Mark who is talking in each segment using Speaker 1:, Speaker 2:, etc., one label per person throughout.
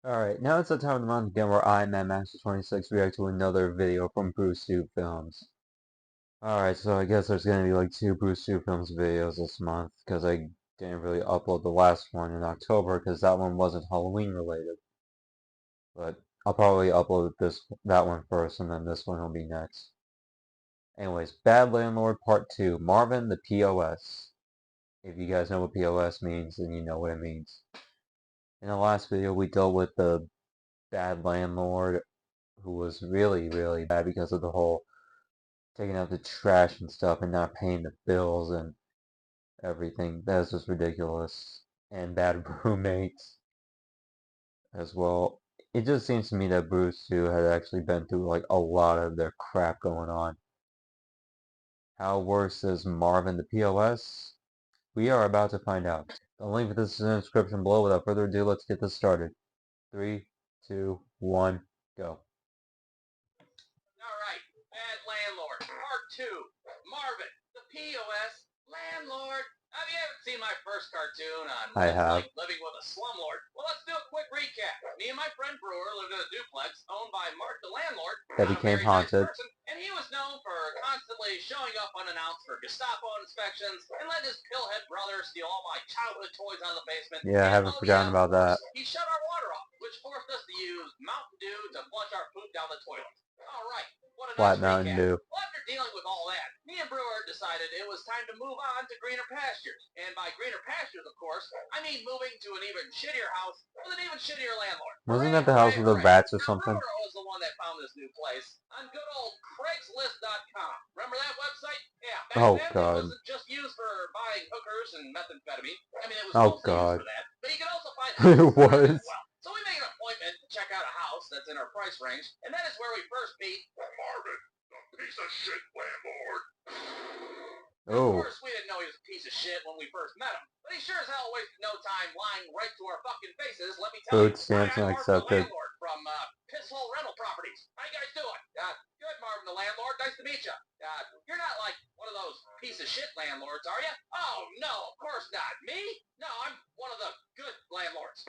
Speaker 1: Alright, now it's the time of the month again where I, MadMaster26, react to another video from Brewstewfilms. Alright, so I guess there's gonna be like two Brewstewfilms videos this month, because I didn't really upload the last one in October, because that one wasn't Halloween related. But I'll probably upload that one first, and then this one will be next. Anyways, Bad Landlord Part 2, Marvin the POS. If you guys know what POS means, then you know what it means. In the last video, we dealt with the bad landlord who was really, really bad because of the whole taking out the trash and stuff and not paying the bills and everything. That was just ridiculous. And bad roommates as well. It just seems to me that Bruce too had actually been through like a lot of their crap going on. How worse is Marvin the POS? We are about to find out. The link for this is in the description below. Without further ado, let's get this started. 3, 2, 1, go.
Speaker 2: Alright, Bad Landlord, Part 2, Marvin, the POS Landlord. Now, if you haven't seen my first cartoon on
Speaker 1: I have.
Speaker 2: like living with a slumlord, well, let's do a quick recap. Me and my friend Brewer lived in a duplex owned by Mark the Landlord,
Speaker 1: That
Speaker 2: not a
Speaker 1: became
Speaker 2: very
Speaker 1: haunted.
Speaker 2: nice person, and he was known for constantly showing up unannounced for Gestapo inspections and letting his pillhead brother steal all my childhood toys out of the basement.
Speaker 1: Yeah, I
Speaker 2: And,
Speaker 1: haven't forgotten about that.
Speaker 2: he shut our water off, which forced us to use Mountain Dew to flush our poop down the toilet. Alright, what a
Speaker 1: Flat
Speaker 2: nice
Speaker 1: Mountain
Speaker 2: recap.
Speaker 1: Dew.
Speaker 2: Well, after dealing with all that, me and Brewer decided it was time to move on to greener pastures. And by greener pastures, of course, I mean moving to an even shittier house with an even shittier landlord.
Speaker 1: Wasn't
Speaker 2: Hooray,
Speaker 1: that the house
Speaker 2: hooray,
Speaker 1: with the
Speaker 2: hooray.
Speaker 1: rats or
Speaker 2: Now,
Speaker 1: something?
Speaker 2: Brewer was the one that found this new place on good old Craigslist.com. Remember that website? Yeah, back
Speaker 1: Oh
Speaker 2: then it
Speaker 1: god.
Speaker 2: wasn't just used for buying hookers and methamphetamine. I mean, it was
Speaker 1: Oh
Speaker 2: mostly used
Speaker 1: god.
Speaker 2: for that. But you could also find
Speaker 1: It
Speaker 2: houses on it
Speaker 1: was.
Speaker 2: as well. So we made an appointment to check out a house that's in our price range, and that is where we first meet Marvin, the piece of shit landlord. Of
Speaker 1: Oh.
Speaker 2: course, we didn't know he was a piece of shit when we first met him, but he sure as hell wasted no time lying right to our fucking faces, let me tell you.
Speaker 1: Food stamps
Speaker 2: Hi, I'm
Speaker 1: not
Speaker 2: Marvin the
Speaker 1: accepted.
Speaker 2: Landlord from Pisshole Rental Properties. How you guys doing? Good, Marvin the Landlord. Nice to meet you. You're not like one of those piece of shit landlords, are you? Oh, no, of course not. Me? No, I'm one of the good landlords.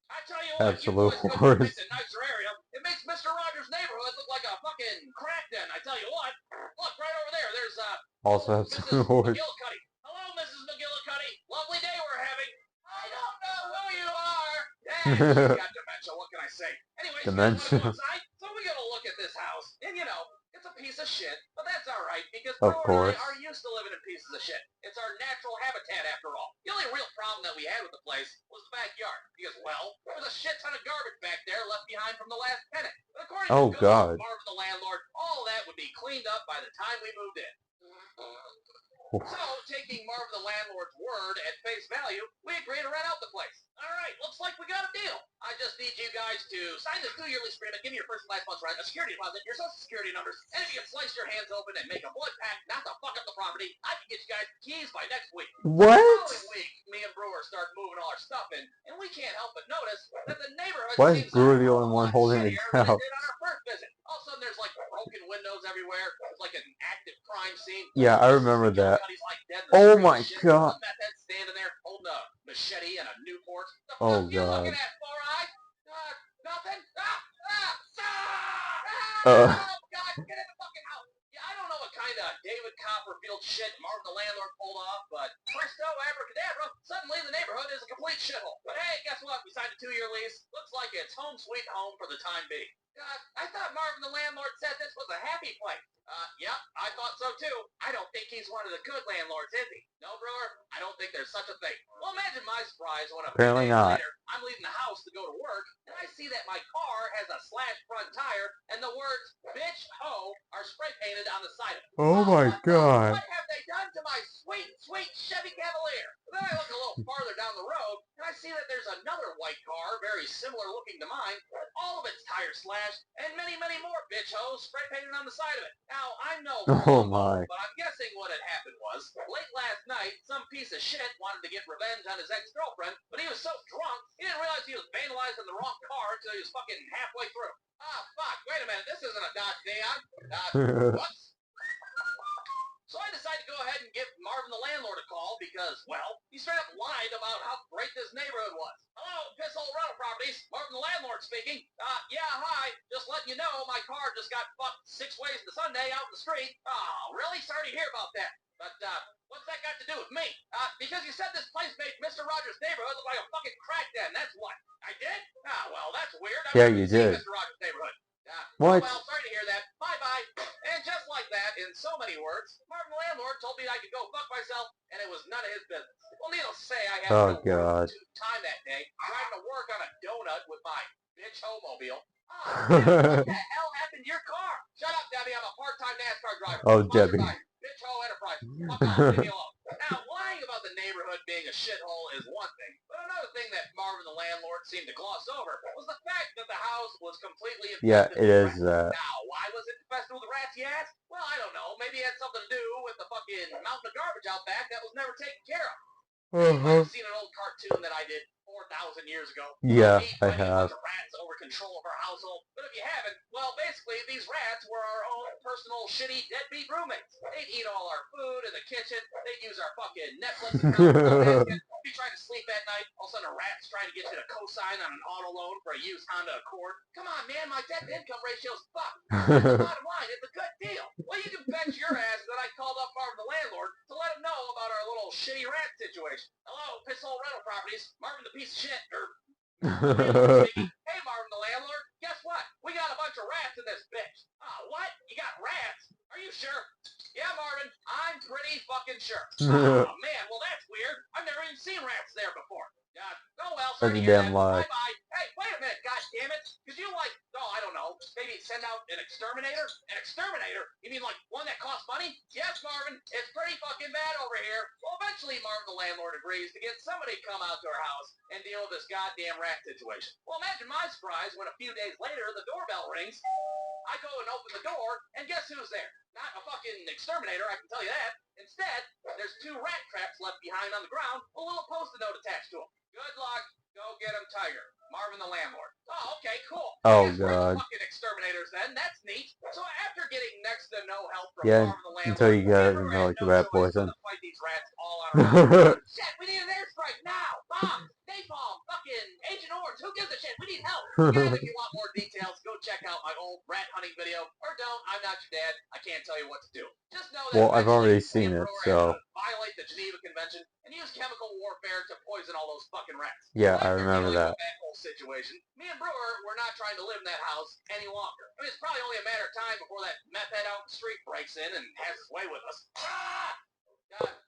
Speaker 2: I tell you what, you
Speaker 1: Absolute
Speaker 2: boys couldn't have
Speaker 1: worst.
Speaker 2: picked a nicer area. It makes Mr. Rogers' neighborhood look like a fucking crack den, I tell you what. Look, right over there, there's,
Speaker 1: Also
Speaker 2: Mrs.
Speaker 1: absolute worst.
Speaker 2: McGillicuddy. Hello, Mrs. McGillicuddy. Lovely day we're having. I don't know who you are. She's got dementia, what can I say? Anyways, you guys want to go
Speaker 1: Dementia.
Speaker 2: outside? So we gotta look at this house. And you know, it's a piece of shit, but that's alright, because
Speaker 1: Of
Speaker 2: Brewer and I
Speaker 1: course.
Speaker 2: are used to living in pieces of shit. It's our natural habitat after all. The only real problem that we had with the place was the backyard, because, well, there was a shit ton of garbage back there left behind from the last tenant. But according
Speaker 1: Oh
Speaker 2: to good old
Speaker 1: god.
Speaker 2: Marvin the Landlord, all that would be cleaned up by the time we moved in. So, taking Marvin the Landlord's word at face value, we agreed to rent out the place. Alright, looks like we got a deal. I just need you guys to sign this 2-year lease agreement, give me your first and last month's rent, a security deposit, your social security numbers, and if you can slice your hands open and make a blood pact not to fuck up the property, I can get you guys the keys by next week.
Speaker 1: What?
Speaker 2: The following week, me and Brewer start moving all our stuff in, and we can't help but notice that the neighborhood
Speaker 1: Why is
Speaker 2: seems
Speaker 1: Brewer
Speaker 2: a
Speaker 1: the
Speaker 2: whole
Speaker 1: only one
Speaker 2: lot
Speaker 1: holding it
Speaker 2: shittier than it
Speaker 1: down?
Speaker 2: did on our first visit. All of a sudden, there's like broken windows everywhere. There's like an active crime scene.
Speaker 1: Yeah, I remember that.
Speaker 2: Like dead in the
Speaker 1: Oh
Speaker 2: street
Speaker 1: my
Speaker 2: and shit.
Speaker 1: god.
Speaker 2: Some meth head standing there holding a machete and a Newport. The
Speaker 1: Oh
Speaker 2: fuck you looking
Speaker 1: god.
Speaker 2: at, Four Eyes? Nothing?
Speaker 1: Uh.
Speaker 2: Oh god, get in the fucking house. Yeah, I don't know what kind of David Copperfield shit Marvin the Landlord pulled off, but presto, abracadabra, suddenly the neighborhood is a complete shithole. But hey, guess what? We signed a 2-year lease. Looks like it's home sweet home for the time being. I thought Marvin the Landlord said this was a happy place. Yep, I thought so too. I don't think he's one of the good landlords, is he? No, Brewer, I don't think there's such a thing. Well, imagine my surprise when a few
Speaker 1: Apparently
Speaker 2: days
Speaker 1: not.
Speaker 2: later, I'm leaving the house to go to work, and I see that my car has a slashed front tire, and the words, bitch, ho, are spray painted on the side of it.
Speaker 1: Oh my god.
Speaker 2: What have they done to my sweet, sweet Chevy Cavalier? Then I look a little farther down the road, and I see that there's another white car, very similar looking to mine, with all of its tires slashed, and many, many more bitch hoes spray painted on the side of it. Now, I'm no
Speaker 1: Oh
Speaker 2: Columbo,
Speaker 1: my.
Speaker 2: but I'm guessing what had happened was, late last night, some piece of shit wanted to get revenge on his ex-girlfriend, but he was so drunk, he didn't realize he was vandalizing the wrong car until he was fucking halfway through. Ah, fuck, wait a minute, this isn't a Dodge Neon. Whoops. So I decided to go ahead and give Marvin the Landlord a call because because, well, he straight up lied about how great this neighborhood was. Hello, Pisshole Rental Properties, Marvin the Landlord speaking. Yeah, hi, just letting you know my car just got fucked 6 ways to Sunday out in the street. Oh, really? Sorry to hear about that. But, what's that got to do with me? Because you said this place made Mr. Rogers' neighborhood look like a fucking crack den, that's what. I did? Well, that's weird. I've
Speaker 1: Yeah,
Speaker 2: never
Speaker 1: you
Speaker 2: even seen
Speaker 1: did.
Speaker 2: Mr. Rogers' neighborhood.
Speaker 1: What?
Speaker 2: Well, sorry to hear that. Bye-bye. And just like that, in so many words, Marvin the Landlord told me I could go fuck myself, and it was none of his business. Well, needless to say, I had
Speaker 1: Oh,
Speaker 2: no
Speaker 1: God.
Speaker 2: time that day, driving to work on a donut with my bitch homemobile. What the hell happened to your car? Shut up, Debbie. I'm a part-time NASCAR driver.
Speaker 1: Oh,
Speaker 2: Sponsored
Speaker 1: Debbie.
Speaker 2: by Bitch Ho Enterprise. Fuck off. Leave me alone. Now, lying about the neighborhood being a shithole is one thing, but another thing that Marvin the Landlord seemed to gloss over was the fact that the house was completely
Speaker 1: Yeah,
Speaker 2: infested
Speaker 1: it
Speaker 2: with
Speaker 1: is
Speaker 2: rats. Now, why was it infested with rats, you ask? Well, I don't know. Maybe it had something to do with the fucking mountain of garbage out back that was never taken care of. You might have seen an old cartoon that I did 4,000 years ago.
Speaker 1: Yeah,
Speaker 2: Me
Speaker 1: I
Speaker 2: fighting a bunch
Speaker 1: have.
Speaker 2: of rats over control of our household. But if you haven't, well, basically, these rats were our own personal shitty deadbeat roommates. They'd eat all our food in the kitchen. They'd use our fucking Netflix account without asking. Be trying to sleep at night. All of a sudden, a rat's trying to get you to co-sign on an auto loan for a used Honda Accord. Come on, man, my debt-to-income ratio's fucked. That's the bottom line. It's a good deal. Well, you can bet your ass that I called up Marvin the Landlord to let him know about our little shitty rat situation. Hello, Pisshole Rental Properties, Marvin the piece of shit, landlord speaking. Hey, Marvin the Landlord, guess what? We got a bunch of rats in this bitch. What? You got rats? Are you sure? Yeah, Marvin, I'm pretty fucking sure. Man, well, that's weird. I've never even seen rats there before. Oh, well, sorry to
Speaker 1: That's a
Speaker 2: hear
Speaker 1: damn
Speaker 2: that.
Speaker 1: lie.
Speaker 2: Bye-bye. Hey, wait a minute, goddammit. Could you, like, I don't know, maybe send out an exterminator? An exterminator? You mean, like, one that costs money? Yes, Marvin, it's pretty fucking bad over here. Well, eventually, Marvin the Landlord agrees to get somebody to come out to our house and deal with this goddamn rat situation. Well, imagine my surprise when a few days later, the doorbell rings. I go and open the door, and guess who's there? Not a fucking exterminator, I can tell you that. Instead, there's 2 rat traps left behind on the ground, a little post-it note attached to them. Good luck. Go get him, Tiger. Marvin the Landlord. Oh, okay, cool.
Speaker 1: Oh,
Speaker 2: I guess we're
Speaker 1: God.
Speaker 2: the fucking exterminators then. That's neat. So after getting next to no help from
Speaker 1: Yeah,
Speaker 2: Marvin the Landlord,
Speaker 1: until you get,
Speaker 2: we
Speaker 1: like,
Speaker 2: had
Speaker 1: the
Speaker 2: no
Speaker 1: rat
Speaker 2: choice but
Speaker 1: poison.
Speaker 2: to fight these rats all on our own. Shit, we need an airstrike now. Bombs, napalm, fucking Agent Orange. Who gives a shit? We need help. Guys, if you want more details, go check out my old rat hunting video. Or don't. I'm not your dad. I can't tell you what to do. Just know that
Speaker 1: Well, I've already
Speaker 2: eventually
Speaker 1: seen
Speaker 2: me and
Speaker 1: it,
Speaker 2: Brewer
Speaker 1: so...
Speaker 2: had to violate the Geneva Convention and use chemical warfare to poison all those fucking rats.
Speaker 1: Yeah,
Speaker 2: Well,
Speaker 1: I
Speaker 2: after
Speaker 1: remember
Speaker 2: dealing
Speaker 1: that.
Speaker 2: with that whole situation, me and Brewer were not trying to live in that house any longer. I mean, it's probably only a matter of time before that meth head out in the street breaks in and has his way with us.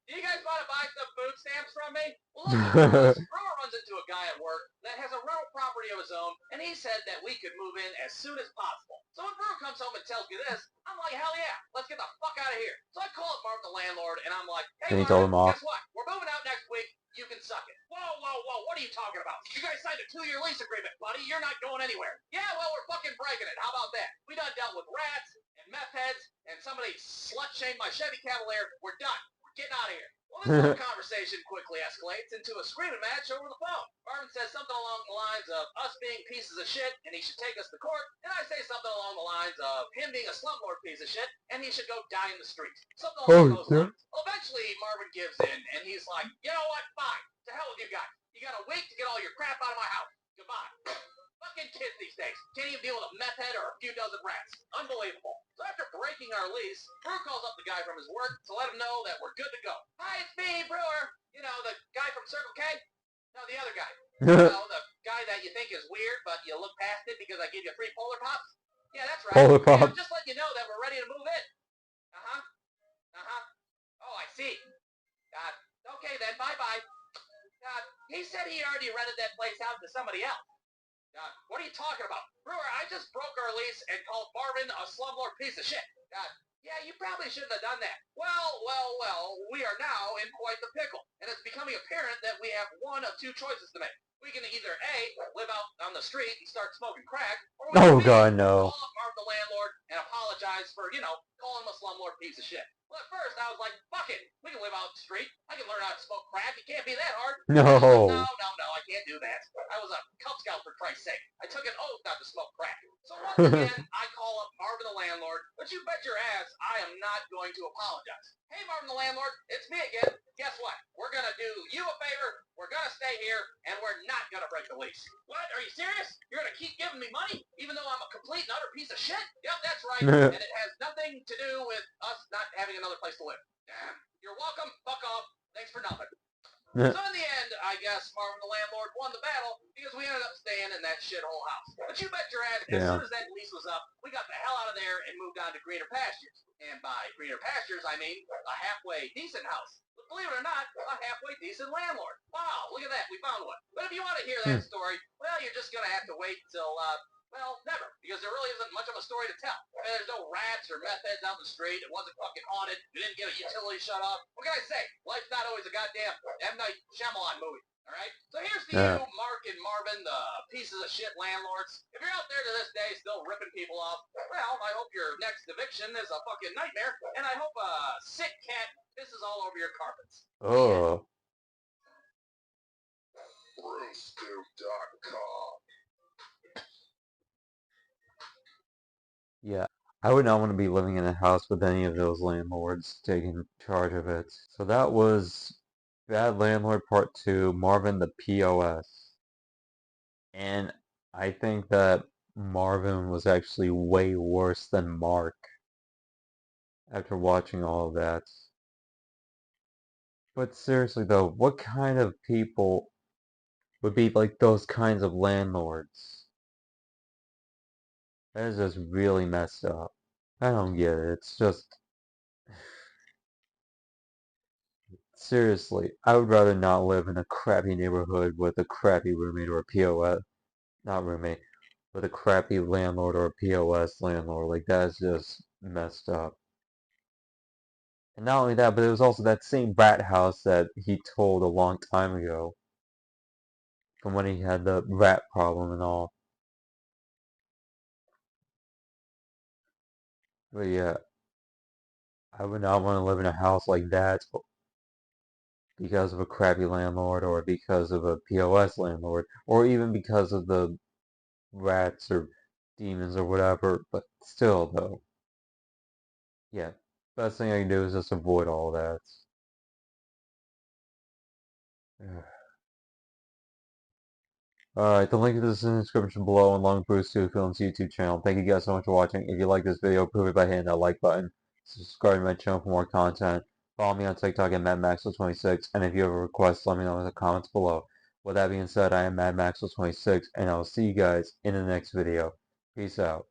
Speaker 2: Do you guys want to buy some food stamps from me? Well, look, Brewer runs into a guy at work that has a rental property of his own, and he said that we could move in as soon as possible. So when Brewer comes home and tells me this, I'm like, hell yeah, let's get the fuck out of here. So I call up Marvin the Landlord, and I'm like, hey,
Speaker 1: Then he told
Speaker 2: Marvin,
Speaker 1: him off.
Speaker 2: guess what? We're moving out next week. You can suck it. Whoa, what are you talking about? You guys signed a 2-year lease agreement, buddy. You're not going anywhere. Yeah, well, we're fucking breaking it. How about that? We done dealt with rats and meth heads, and somebody slut-shamed my Chevy Cavalier. We're done. We're getting out of here. Well, this whole conversation quickly escalates into a screaming match over the phone. Marvin says something along the lines of us being pieces of shit and he should take us to court, and I say something along the lines of him being a slumlord piece of shit and he should go die in the street. Something along those lines. Well, eventually Marvin gives in and he's like, you know what, fine. To hell with you guys. You got a week to get all your crap out of my house. Goodbye. Fucking kids these days. Can't even deal with a meth head or a few dozen rats. Unbelievable. So after breaking our lease, Brewer calls up the guy from his work to let him know that we're good to go. Hi, it's me, Brewer. You know, the guy from Circle K? No, the other guy. You know, the guy that you think is weird, but you look past it because I give you free Polar Pops? Yeah, that's right.
Speaker 1: Polar
Speaker 2: Hey,
Speaker 1: Pop.
Speaker 2: I'm just letting you know that we're ready to move in. Oh, I see. Okay then, bye-bye. He said he already rented that place out to somebody else. What are you talking about? Brewer, I just broke our lease and called Marvin a slumlord piece of shit. Yeah, you probably shouldn't have done that. Well, we are now in quite the pickle, and it's becoming apparent that we have one of 2 choices to make. We can either A, live out on the street and start smoking crack, or we can B,
Speaker 1: God, no.
Speaker 2: call up Marvin the Landlord and apologize for, calling him a slumlord piece of shit. Well, at first, I was like, fuck it. We can live out the street. I can learn how to smoke crack. It can't be that hard.
Speaker 1: No.
Speaker 2: No, I can't do that. I was a Cub Scout, for Christ's sake. I took an oath not to smoke crack. So once again, I call up Marvin the Landlord, but you bet your ass I am not going to apologize. Hey, Marvin the Landlord, it's me again. Guess what? We're going do you a favor. We're gonna stay here, and we're not gonna break the lease. What? Are you serious? You're gonna keep giving me money, even though I'm a complete and utter piece of shit? Yep, that's right. And it has nothing to do with us not having another place to live. Damn. You're welcome. Fuck off. Thanks for nothing. So in the end, I guess Marvin the landlord won the battle because we ended up staying in that shithole house. But you bet your ass, as soon as that lease was up, we got the hell out of there and moved on to greener pastures. And by greener pastures, I mean a halfway decent house. But believe it or not, a halfway decent landlord. Wow, look at that, we found one. But if you want to hear that story, well, you're just going to have to wait till, well, never, because there really isn't much of a story to tell. I mean, there's no rats or meth heads out the street. It wasn't fucking haunted. You didn't get a utility shut off. What can I say? Life's not always a goddamn M. Night Shyamalan movie. All right? So here's to you, Mark and Marvin, the pieces of shit landlords. If you're out there to this day still ripping people off, well, I hope your next eviction is a fucking nightmare, and I hope a sick cat pisses all over your carpets.
Speaker 1: Oh.
Speaker 2: Brewstew.com.
Speaker 1: Yeah, I would not want to be living in a house with any of those landlords taking charge of it. So that was Bad Landlord Part 2, Marvin the POS. And I think that Marvin was actually way worse than Mark after watching all of that. But seriously though, what kind of people would be like those kinds of landlords? That is just really messed up. I don't get it. It's just... Seriously, I would rather not live in a crappy neighborhood with a crappy roommate or a POS, not roommate, with a crappy landlord or a POS landlord. Like, that is just messed up. And not only that, but it was also that same rat house that he told a long time ago, from when he had the rat problem and all. But yeah, I would not want to live in a house like that because of a crappy landlord or because of a POS landlord or even because of the rats or demons or whatever, but still though. Yeah, best thing I can do is just avoid all that. Alright, the link to this is in the description below and along with Brewstewfilms YouTube channel. Thank you guys so much for watching. If you like this video, prove it by hitting that like button. Subscribe to my channel for more content. Follow me on TikTok at MadMaxwell26, and if you have a request, let me know in the comments below. With that being said, I am MadMaxwell26, and I will see you guys in the next video. Peace out.